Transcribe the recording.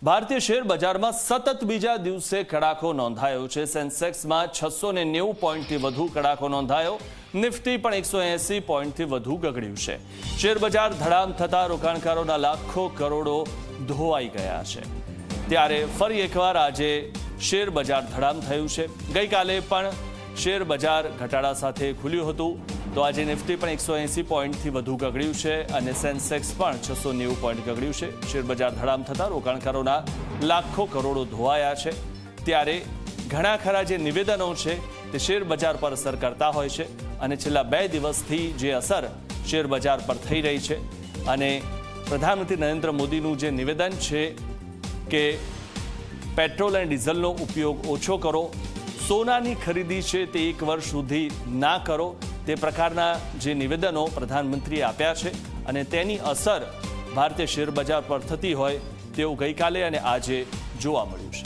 ભારતીય શેર બજારમાં સતત બીજા દિવસે કડાકો નોંધાયો છે। સેન્સેક્સમાં 690 પોઈન્ટથી વધુ કડાકો નોંધાયો। નિફ્ટી પણ 180 પોઈન્ટથી વધુ ગગડ્યું છે। શેર બજાર ધડામ થતા રોકાણકારોના લાખો કરોડો ધોવાઈ ગયા છે। ત્યારે ફરી એકવાર આજે શેર બજાર ધડામ થયું છે। ગઈકાલે પણ શેર બજાર ઘટાડા સાથે ખુલ્યું હતું, તો આજે નિફ્ટી પણ 180 પોઈન્ટથી વધુ ગગડ્યું છે અને સેન્સેક્સ પણ 690 પોઈન્ટ ગગડ્યું છે। શેર બજાર ધડામ થતાં રોકાણકારોના લાખો કરોડો ધોવાયા છે। ત્યારે ઘણા ખરા જે નિવેદનો છે તે શેર બજાર પર અસર કરતા હોય છે અને છેલ્લા 2 દિવસથી જે અસર શેર બજાર પર થઈ રહી છે અને પ્રધાનમંત્રી નરેન્દ્ર મોદીનું જે નિવેદન છે કે પેટ્રોલ અને ડીઝલનો ઉપયોગ ઓછો કરો, સોનાની ખરીદી છે તે 1 વર્ષ સુધી ના કરો, તે પ્રકારના જે નિવેદનો પ્રધાનમંત્રીએ આપ્યા છે અને તેની અસર ભારતીય શેર બજાર પર થતી હોય તેવું ગઈકાલે અને આજે જોવા મળ્યું છે।